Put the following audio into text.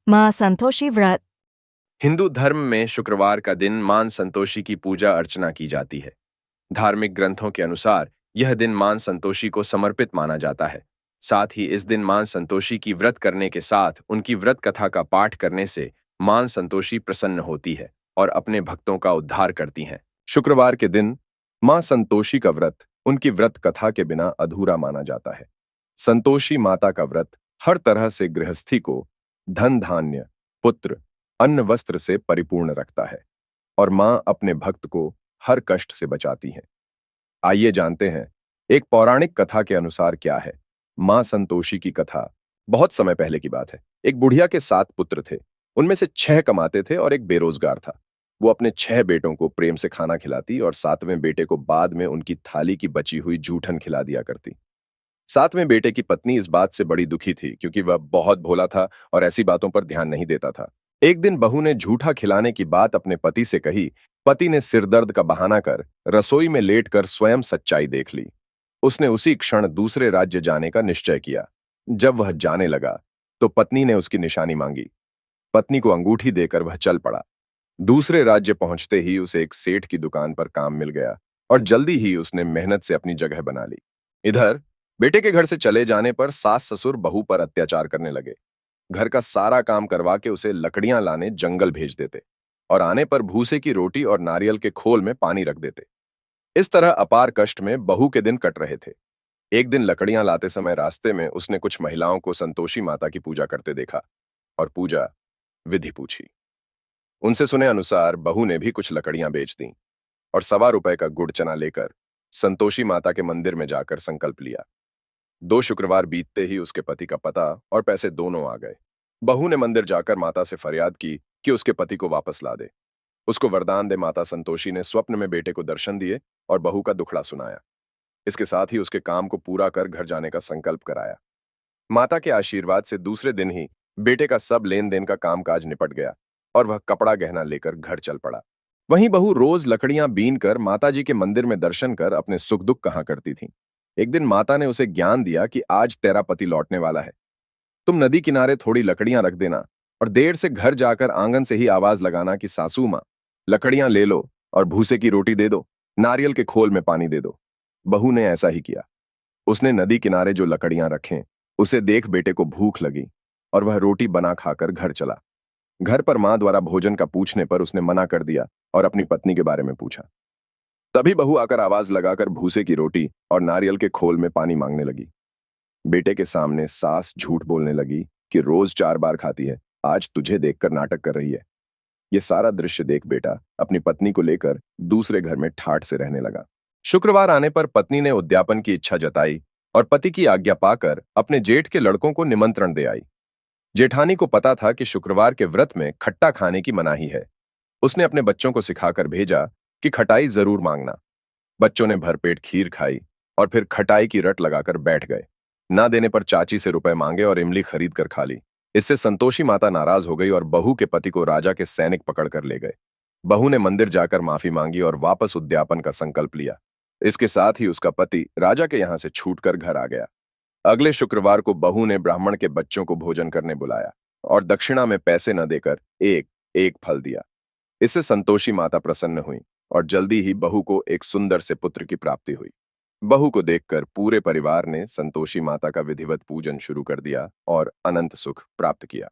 माँ संतोषी व्रत। हिंदू धर्म में शुक्रवार का दिन मां संतोषी की पूजा अर्चना की जाती है। धार्मिक ग्रंथों के अनुसार यह दिन मां संतोषी को समर्पित माना जाता है। साथ ही इस दिन मां संतोषी की व्रत करने के साथ उनकी व्रत कथा का पाठ करने से मां संतोषी प्रसन्न होती है और अपने भक्तों का उद्धार करती हैं। शुक्रवार के दिन मां संतोषी का व्रत उनकी व्रत कथा के बिना अधूरा माना जाता है। संतोषी माता का व्रत हर तरह से गृहस्थी को धन धान्य, पुत्र, अन्न वस्त्र से परिपूर्ण रखता है और मां अपने भक्त को हर कष्ट से बचाती हैं। आइए जानते हैं एक पौराणिक कथा के अनुसार क्या है। मां संतोषी की कथा बहुत समय पहले की बात है। एक बुढ़िया के 7 पुत्र थे। उनमें से 6 कमाते थे और एक बेरोजगार था। वो अपने 6 बेटों को प्रेम से खाना खिलाती और 7वें बेटे को बाद में उनकी थाली की बची हुई जूठन खिला दिया करती। 7वें बेटे की पत्नी इस बात से बड़ी दुखी थी क्योंकि वह बहुत भोला था और ऐसी बातों पर ध्यान नहीं देता था। एक दिन बहू ने झूठा खिलाने की बात अपने पति से कही। पति ने सिरदर्द का बहाना कर रसोई में लेटकर स्वयं सच्चाई देख ली। उसने उसी क्षण दूसरे राज्य जाने का निश्चय किया। जब वह जाने लगा तो पत्नी ने उसकी निशानी मांगी। पत्नी को अंगूठी देकर वह चल पड़ा। दूसरे राज्य पहुंचते ही उसे एक सेठ की दुकान पर काम मिल गया और जल्दी ही उसने मेहनत से अपनी जगह बना ली। इधर बेटे के घर से चले जाने पर सास ससुर बहू पर अत्याचार करने लगे। घर का सारा काम करवा के उसे लकड़ियां लाने जंगल भेज देते और आने पर भूसे की रोटी और नारियल के खोल में पानी रख देते। इस तरह अपार कष्ट में बहू के दिन कट रहे थे। एक दिन लकड़ियां लाते समय रास्ते में उसने कुछ महिलाओं को संतोषी माता की पूजा करते देखा और पूजा विधि पूछी। उनसे सुने अनुसार बहू ने भी कुछ लकड़ियां बेच दी और ₹1.25 का गुड़ चना लेकर संतोषी माता के मंदिर में जाकर संकल्प लिया। 2 शुक्रवार बीतते ही उसके पति का पता और पैसे दोनों आ गए। बहू ने मंदिर जाकर माता से फरियाद की कि उसके पति को वापस ला दे। उसको वरदान दे। माता संतोषी ने स्वप्न में बेटे को दर्शन दिए और बहू का दुखड़ा सुनाया। इसके साथ ही उसके काम को पूरा कर घर जाने का संकल्प कराया। माता के आशीर्वाद से दूसरे दिन ही बेटे का सब लेन देन का कामकाज निपट गया और वह कपड़ा गहना लेकर घर चल पड़ा। वहीं बहू रोज लकड़ियां बीन कर माता जी के मंदिर में दर्शन कर अपने सुख दुख कहा करती थी। एक दिन माता ने उसे ज्ञान दिया कि आज तेरा पति लौटने वाला है। तुम नदी किनारे थोड़ी लकड़ियां रख देना और देर से घर जाकर आंगन से ही आवाज लगाना कि सासू मां, लकड़ियां ले लो और भूसे की रोटी दे दो, नारियल के खोल में पानी दे दो। बहू ने ऐसा ही किया। उसने नदी किनारे जो लकड़ियां रखें, उसे देख बेटे को भूख लगी और वह रोटी बना खाकर घर चला। घर पर मां द्वारा भोजन का पूछने पर उसने मना कर दिया और अपनी पत्नी के बारे में पूछा। तभी बहू आकर आवाज लगाकर भूसे की रोटी और नारियल के खोल में पानी मांगने लगी। बेटे के सामने सास झूठ बोलने लगी कि रोज 4 बार खाती है, आज तुझे देखकर नाटक कर रही है। ये सारा दृश्य देख बेटा अपनी पत्नी को लेकर दूसरे घर में ठाठ से रहने लगा। शुक्रवार आने पर पत्नी ने उद्यापन की इच्छा जताई और पति की आज्ञा पाकर अपने जेठ के लड़कों को निमंत्रण दे आई। जेठानी को पता था कि शुक्रवार के व्रत में खट्टा खाने की मनाही है। उसने अपने बच्चों को सिखाकर भेजा कि खटाई जरूर मांगना। बच्चों ने भरपेट खीर खाई और फिर खटाई की रट लगाकर बैठ गए। ना देने पर चाची से रुपए मांगे और इमली खरीद कर खा ली। इससे संतोषी माता नाराज हो गई और बहू के पति को राजा के सैनिक पकड़ कर ले गए। बहू ने मंदिर जाकर माफी मांगी और वापस उद्यापन का संकल्प लिया। इसके साथ ही उसका पति राजा के यहां से छूटकर घर आ गया। अगले शुक्रवार को बहू ने ब्राह्मण के बच्चों को भोजन करने बुलाया और दक्षिणा में पैसे न देकर एक एक फल दिया। इससे संतोषी माता प्रसन्न हुई और जल्दी ही बहू को एक सुंदर से पुत्र की प्राप्ति हुई। बहू को देखकर पूरे परिवार ने संतोषी माता का विधिवत पूजन शुरू कर दिया और अनंत सुख प्राप्त किया।